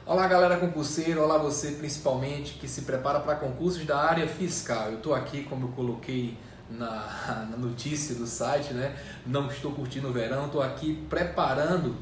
Olá galera concurseira, olá você principalmente que se prepara para concursos da área fiscal. Eu estou aqui, como eu coloquei na notícia do site, né? Não estou curtindo o verão, estou aqui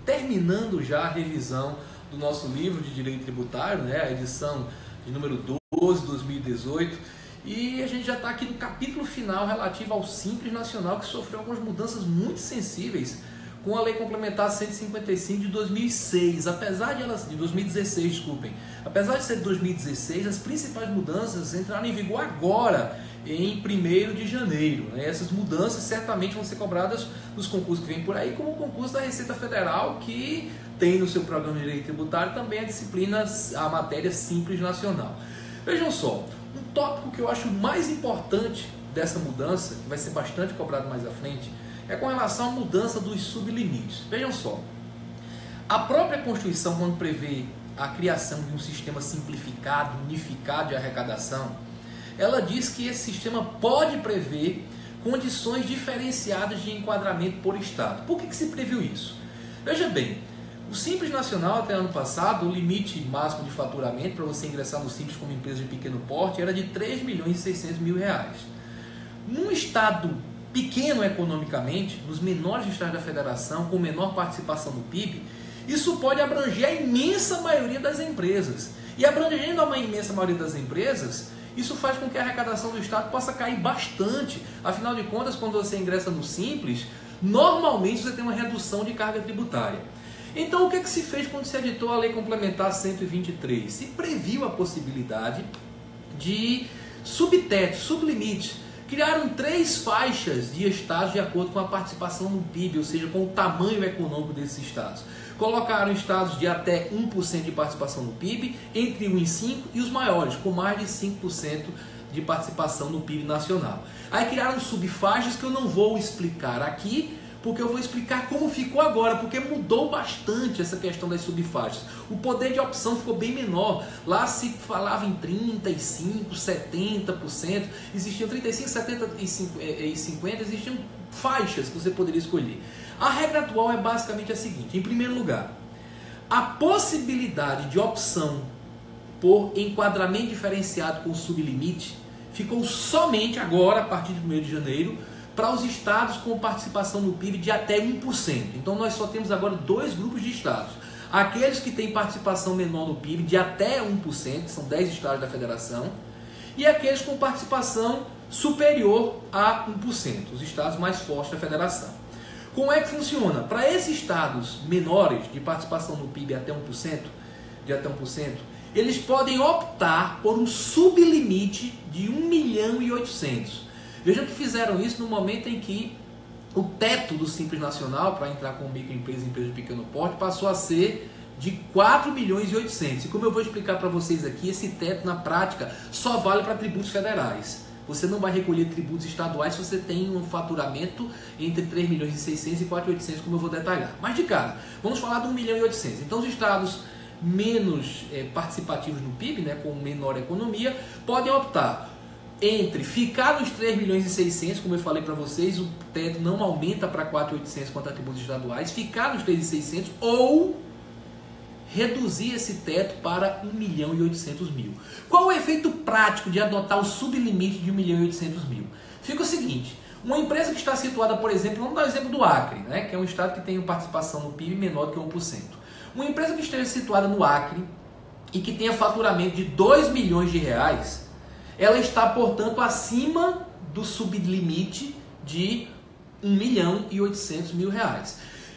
terminando já a revisão do nosso livro de Direito Tributário, né? A edição de número 12, 2018. E a gente já está aqui no capítulo final relativo ao Simples Nacional, que sofreu algumas mudanças muito sensíveis com a Lei Complementar 155 de 2006, de 2016, desculpem. Apesar de ser de 2016, as principais mudanças entraram em vigor agora, em 1º de janeiro. Né? Essas mudanças certamente vão ser cobradas nos concursos que vêm por aí, como o concurso da Receita Federal, que tem no seu programa de Direito Tributário também a matéria Simples Nacional. Vejam só, um tópico que eu acho mais importante dessa mudança, que vai ser bastante cobrado mais à frente, é com relação à mudança dos sublimites. Vejam só, a própria Constituição, quando prevê a criação de um sistema simplificado, unificado de arrecadação, ela diz que esse sistema pode prever condições diferenciadas de enquadramento por Estado. Por que se previu isso? Veja bem, o Simples Nacional, até ano passado, o limite máximo de faturamento para você ingressar no Simples como empresa de pequeno porte era de R$ 3.600.000. Num Estado pequeno economicamente, nos menores estados da federação, com menor participação no PIB, isso pode abranger a imensa maioria das empresas. E abrangendo a imensa maioria das empresas, isso faz com que a arrecadação do Estado possa cair bastante. Afinal de contas, quando você ingressa no Simples, normalmente você tem uma redução de carga tributária. Então, o que se fez quando se editou a Lei Complementar 123? Se previu a possibilidade de subteto, sublimites. Criaram 3 faixas de estados de acordo com a participação no PIB, ou seja, com o tamanho econômico desses estados. Colocaram estados de até 1% de participação no PIB, entre 1 e 5, e os maiores, com mais de 5% de participação no PIB nacional. Aí criaram subfaixas que eu não vou explicar aqui, porque eu vou explicar como ficou agora, porque mudou bastante essa questão das subfaixas. O poder de opção ficou bem menor. Lá se falava em 35%, 70%, existiam 35%, 70% e 50%, existiam faixas que você poderia escolher. A regra atual é basicamente a seguinte: em primeiro lugar, a possibilidade de opção por enquadramento diferenciado com sublimite ficou somente agora, a partir de 1º de janeiro, para os estados com participação no PIB de até 1%. Então nós só temos agora 2 grupos de estados. Aqueles que têm participação menor no PIB de até 1%, que são 10 estados da federação, e aqueles com participação superior a 1%, os estados mais fortes da federação. Como é que funciona? Para esses estados menores de participação no PIB até 1%, eles podem optar por um sublimite de 1.800.000. Vejam que fizeram isso no momento em que o teto do Simples Nacional para entrar como microempresa e empresa de pequeno porte passou a ser de 4.800.000. E como eu vou explicar para vocês aqui, esse teto na prática só vale para tributos federais. Você não vai recolher tributos estaduais se você tem um faturamento entre 3.600.000 e 4.800.000, como eu vou detalhar. Mas de cara, vamos falar de 1.800.000. Então os estados menos participativos no PIB, né, com menor economia, podem optar entre ficar nos 3.600.000, como eu falei para vocês, o teto não aumenta para 4.800.000 quanto a tributos estaduais, ficar nos 3.600.000 ou reduzir esse teto para 1.800.000. Qual o efeito prático de adotar o sublimite de 1.800.000? Fica o seguinte: uma empresa que está situada, por exemplo, vamos dar o exemplo do Acre, né, que é um estado que tem uma participação no PIB menor do que 1%. Uma empresa que esteja situada no Acre e que tenha faturamento de R$2 milhões, ela está, portanto, acima do sublimite de R$1.800.000.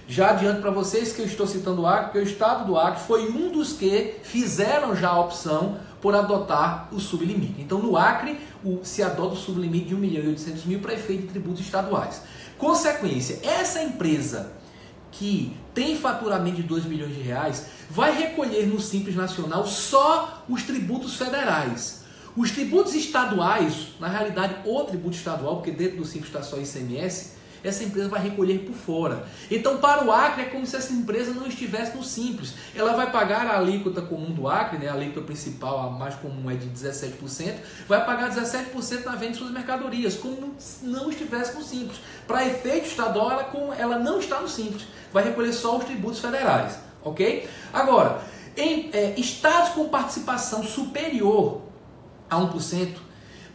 Já adianto para vocês que eu estou citando o Acre, porque o estado do Acre foi um dos que fizeram já a opção por adotar o sublimite. Então, no Acre, se adota o sublimite de R$1.800.000 para efeito de tributos estaduais. Consequência, essa empresa que tem faturamento de R$2 milhões vai recolher no Simples Nacional só os tributos federais. Os tributos estaduais, na realidade o tributo estadual, porque dentro do Simples está só ICMS, essa empresa vai recolher por fora. Então para o Acre é como se essa empresa não estivesse no Simples. Ela vai pagar a alíquota comum do Acre, né? A alíquota principal, a mais comum é de 17%, vai pagar 17% na venda de suas mercadorias, como se não estivesse no Simples. Para efeito estadual, ela não está no Simples, vai recolher só os tributos federais, ok? Agora, Em estados com participação superior a 1%,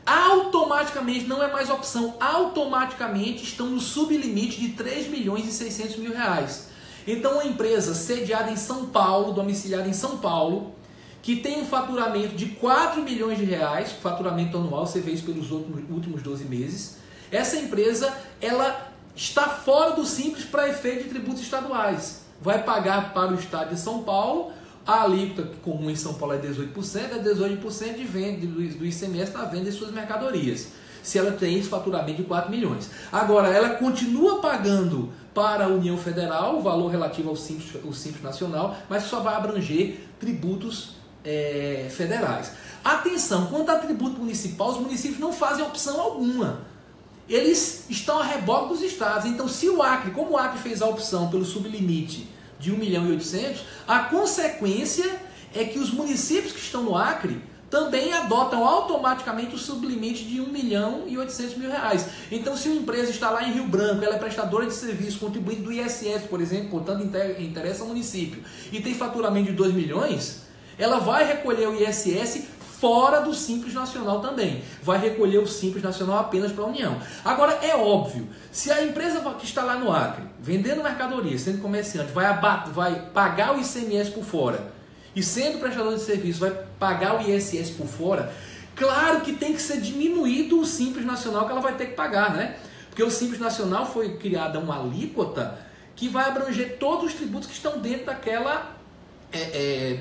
automaticamente, não é mais opção, automaticamente estão no sublimite de 3 milhões e 600 mil reais. Então, uma empresa sediada em São Paulo, domiciliada em São Paulo, que tem um faturamento de 4 milhões de reais, faturamento anual, você vê isso pelos últimos 12 meses, essa empresa, ela está fora do Simples para efeito de tributos estaduais. Vai pagar para o estado de São Paulo, a alíquota comum em São Paulo é 18%, é 18% de venda do ICMS na venda de suas mercadorias. Se ela tem esse faturamento de 4 milhões. Agora, ela continua pagando para a União Federal o valor relativo ao Simples Nacional, mas só vai abranger tributos federais. Atenção, quanto a tributo municipal, os municípios não fazem opção alguma. Eles estão a reboque dos estados. Então, se o Acre, como o Acre fez a opção pelo sublimite de 1 milhão e 800, a consequência é que os municípios que estão no Acre também adotam automaticamente o sublimite de 1 milhão e 800 mil reais. Então, se uma empresa está lá em Rio Branco, ela é prestadora de serviço, contribuinte do ISS, por exemplo, portanto interessa ao município, e tem faturamento de 2 milhões, ela vai recolher o ISS fora do Simples Nacional também. Vai recolher o Simples Nacional apenas para a União. Agora, é óbvio, se a empresa que está lá no Acre, vendendo mercadoria, sendo comerciante, vai pagar o ICMS por fora, e sendo prestador de serviço, vai pagar o ISS por fora, claro que tem que ser diminuído o Simples Nacional que ela vai ter que pagar, né? Porque o Simples Nacional foi criada uma alíquota que vai abranger todos os tributos que estão dentro daquela...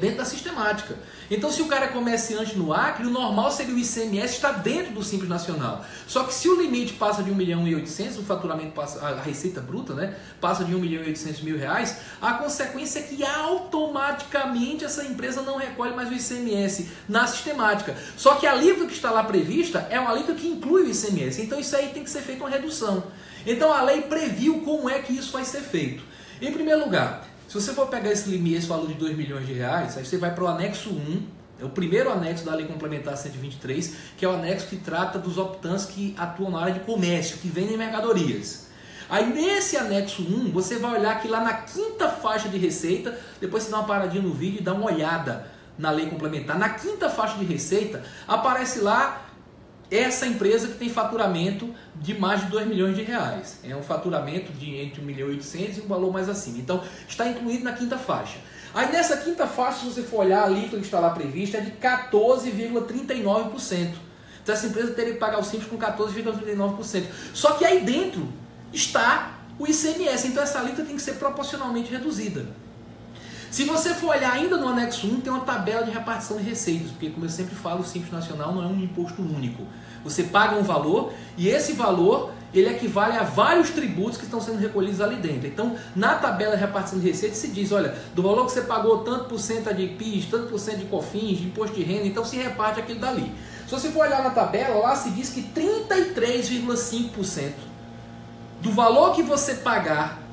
dentro da sistemática. Então, se o cara é comerciante no Acre, o normal seria o ICMS estar dentro do Simples Nacional. Só que se o limite passa de 1 milhão e 800, o faturamento passa, a receita bruta, né, passa de 1 milhão e 800 mil reais, a consequência é que automaticamente essa empresa não recolhe mais o ICMS na sistemática. Só que a alíquota que está lá prevista é uma alíquota que inclui o ICMS. Então, isso aí tem que ser feito uma redução. Então, a lei previu como é que isso vai ser feito. Em primeiro lugar, se você for pegar esse limite, esse valor de 2 milhões de reais, aí você vai para o anexo 1, é o primeiro anexo da Lei Complementar 123, que é o anexo que trata dos optantes que atuam na área de comércio, que vendem mercadorias. Aí nesse anexo 1, você vai olhar que lá na quinta faixa de receita, depois você dá uma paradinha no vídeo e dá uma olhada na Lei Complementar. Na quinta faixa de receita, aparece lá essa empresa que tem faturamento de mais de 2 milhões de reais. É um faturamento de entre 1 milhão e 800 e um valor mais acima. Então, está incluído na quinta faixa. Aí nessa quinta faixa, se você for olhar, a alíquota que está lá prevista é de 14,39%. Então, essa empresa teria que pagar o Simples com 14,39%. Só que aí dentro está o ICMS. Então, essa alíquota tem que ser proporcionalmente reduzida. Se você for olhar ainda no anexo 1, tem uma tabela de repartição de receitas, porque como eu sempre falo, o Simples Nacional não é um imposto único. Você paga um valor e esse valor ele equivale a vários tributos que estão sendo recolhidos ali dentro. Então, na tabela de repartição de receitas se diz, olha, do valor que você pagou, tanto por cento de PIS, tanto por cento de COFINS, de imposto de renda, então se reparte aquilo dali. Se você for olhar na tabela, lá se diz que 33,5% do valor que você pagar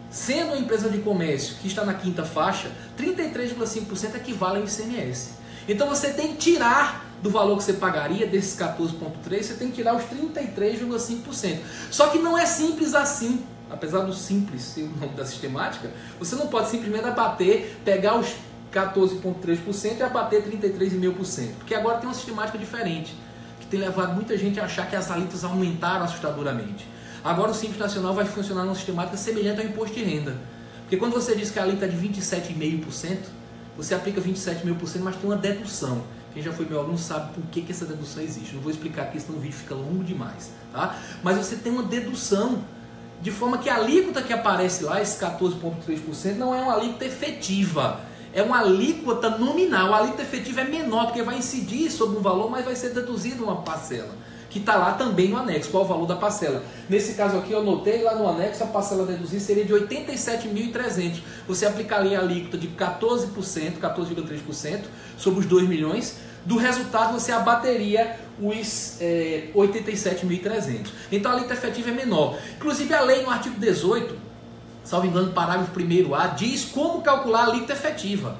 sendo uma empresa de comércio que está na quinta faixa, 33,5% equivale ao ICMS. Então você tem que tirar do valor que você pagaria, desses 14,3%, você tem que tirar os 33,5%. Só que não é simples assim. Apesar do simples ser o nome da sistemática, você não pode simplesmente abater, pegar os 14,3% e abater 33,5%. Porque agora tem uma sistemática diferente, que tem levado muita gente a achar que as alíquotas aumentaram assustadoramente. Agora o Simples Nacional vai funcionar numa sistemática semelhante ao imposto de renda. Porque quando você diz que a alíquota é de 27,5%, você aplica 27,5%, mas tem uma dedução. Quem já foi meu aluno sabe por que essa dedução existe. Não vou explicar aqui, senão o vídeo fica longo demais. Tá? Mas você tem uma dedução, de forma que a alíquota que aparece lá, esse 14,3%, não é uma alíquota efetiva. É uma alíquota nominal. A alíquota efetiva é menor, porque vai incidir sobre um valor, mas vai ser deduzido uma parcela, que está lá também no anexo, qual é o valor da parcela. Nesse caso aqui eu notei lá no anexo, a parcela a deduzir seria de 87.300. Você aplicaria a alíquota de 14%, 14,3% sobre os 2 milhões. Do resultado você abateria os 87.300. Então a alíquota efetiva é menor. Inclusive a lei no artigo 18, salvo engano, parágrafo 1º-A, diz como calcular a alíquota efetiva.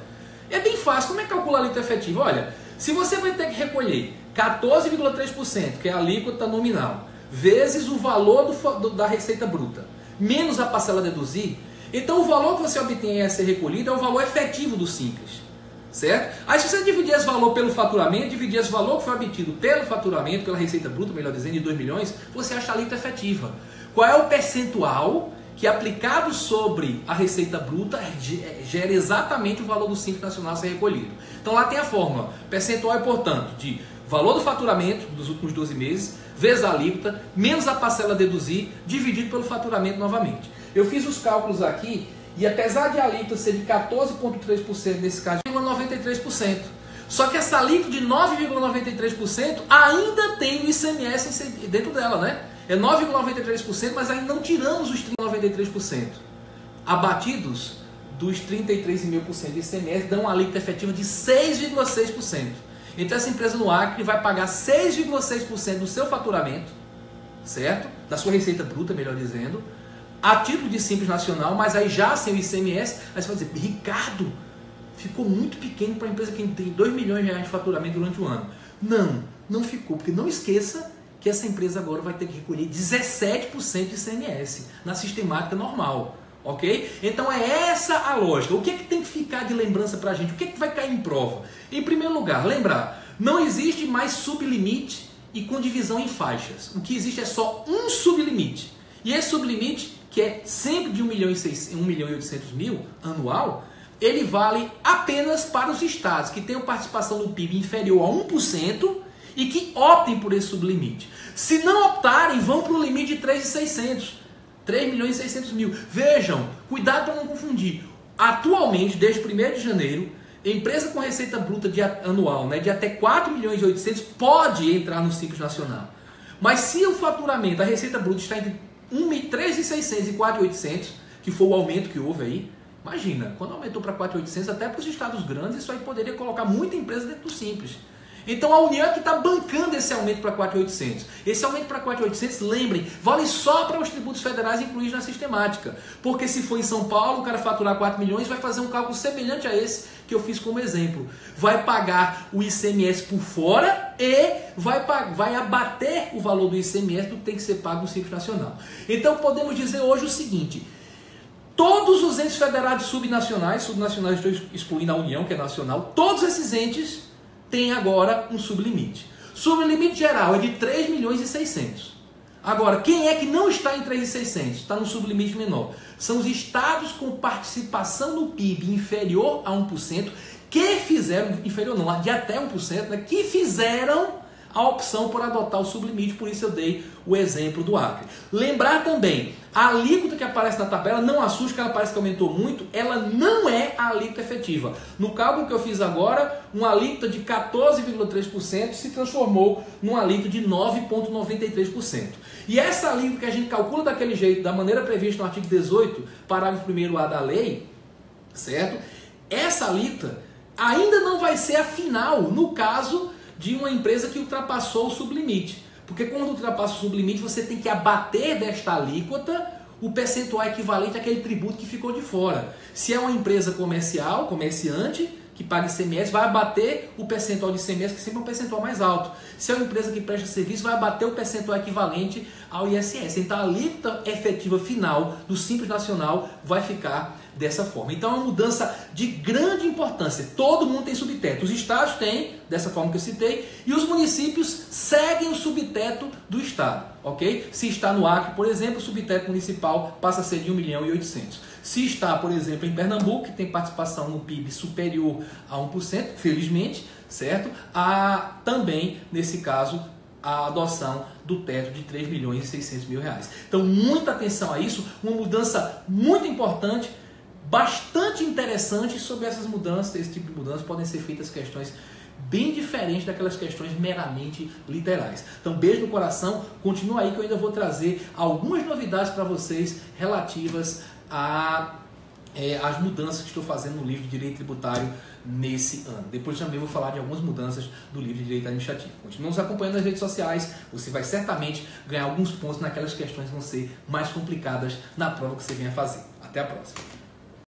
É bem fácil. Como é que calcula a alíquota efetiva? Olha, se você vai ter que recolher 14,3%, que é a alíquota nominal, vezes o valor da receita bruta, menos a parcela a deduzir, então o valor que você obtém a ser recolhido é o valor efetivo do Simples. certo? Aí se você dividir esse valor pelo faturamento, dividir esse valor que foi obtido pelo faturamento, pela receita bruta, melhor dizendo, de 2 milhões, você acha a alíquota efetiva. Qual é o percentual que aplicado sobre a receita bruta gera exatamente o valor do Simples Nacional a ser recolhido? Então lá tem a fórmula. Percentual é, portanto, de valor do faturamento dos últimos 12 meses, vezes a alíquota, menos a parcela a deduzir, dividido pelo faturamento novamente. Eu fiz os cálculos aqui e apesar de a alíquota ser de 14,3% nesse caso, 9,93%. Só que essa alíquota de 9,93% ainda tem o ICMS dentro dela, né? É 9,93%, mas ainda não tiramos os 93%. Abatidos dos 33,5% de ICMS, dão uma alíquota efetiva de 6,6%. Então essa empresa no Acre vai pagar 6,6% do seu faturamento, certo? Da sua receita bruta, melhor dizendo, a título de Simples Nacional, mas aí já sem o ICMS. Aí você vai dizer, Ricardo, ficou muito pequeno para a empresa que tem 2 milhões de reais de faturamento durante o ano. Não ficou, porque não esqueça que essa empresa agora vai ter que recolher 17% de ICMS na sistemática normal, ok? Então é essa a lógica. O que é que tem que ficar de lembrança para a gente? O que é que vai cair em prova? Em primeiro lugar, lembrar, não existe mais sublimite e com divisão em faixas. O que existe é só um sublimite. E esse sublimite, que é sempre de 1.800.000 anual, ele vale apenas para os estados que tenham participação no PIB inferior a 1% e que optem por esse sublimite. Se não optarem, vão para o limite de 3.600.000. 3.600.000. Vejam, cuidado para não confundir. Atualmente, desde 1º de janeiro, empresa com receita bruta anual, né, de até 4.800.000 pode entrar no Simples Nacional. Mas se o faturamento, a receita bruta está entre 3.600 e 4.800, que foi o aumento que houve aí, imagina, quando aumentou para 4.800, até para os estados grandes, isso aí poderia colocar muita empresa dentro do Simples. Então a União é que está bancando esse aumento para 4.800. Esse aumento para 4.800, lembrem, vale só para os tributos federais incluídos na sistemática. Porque se for em São Paulo, o cara faturar 4 milhões, vai fazer um cálculo semelhante a esse que eu fiz como exemplo. Vai pagar o ICMS por fora e vai abater o valor do ICMS do que tem que ser pago no Simples Nacional. Então podemos dizer hoje o seguinte: todos os entes federados subnacionais estou excluindo a União, que é nacional, todos esses entes têm agora um sublimite. Sublimite geral é de 3.600.000. Agora, quem é que não está em 3.600.000? Está no sublimite menor. São os estados com participação no PIB inferior a 1%, que fizeram, inferior não, de até 1%, né, que fizeram a opção por adotar o sublimite, por isso eu dei o exemplo do Acre. Lembrar também, a alíquota que aparece na tabela, não assuste que ela parece que aumentou muito, ela não é a alíquota efetiva. No cálculo que eu fiz agora, uma alíquota de 14,3% se transformou numa alíquota de 9,93%. E essa alíquota que a gente calcula daquele jeito, da maneira prevista no artigo 18, parágrafo 1º A da lei, certo? Essa alíquota ainda não vai ser a final, no caso de uma empresa que ultrapassou o sublimite. Porque quando ultrapassa o sublimite, você tem que abater desta alíquota o percentual equivalente àquele tributo que ficou de fora. Se é uma empresa comercial, comerciante, que paga ICMS, vai abater o percentual de ICMS, que sempre é um percentual mais alto. Se é uma empresa que presta serviço, vai abater o percentual equivalente ao ISS. Então a alíquota efetiva final do Simples Nacional vai ficar dessa forma. Então é uma mudança de grande importância. Todo mundo tem subteto. Os estados têm, dessa forma que eu citei, e os municípios seguem o subteto do estado, ok? Se está no Acre, por exemplo, o subteto municipal passa a ser de 1.800.000. Se está, por exemplo, em Pernambuco, que tem participação no PIB superior a 1%, felizmente, certo? Há também, nesse caso, a adoção do teto de 3.600.000 reais. Então, muita atenção a isso, uma mudança muito importante, bastante interessante sobre essas mudanças. Esse tipo de mudanças podem ser feitas questões bem diferentes daquelas questões meramente literais. Então, beijo no coração, continua aí que eu ainda vou trazer algumas novidades para vocês relativas às mudanças que estou fazendo no livro de Direito Tributário nesse ano. Depois também vou falar de algumas mudanças do livro de Direito Administrativo. Continue nos acompanhando nas redes sociais, você vai certamente ganhar alguns pontos naquelas questões que vão ser mais complicadas na prova que você venha fazer. Até a próxima!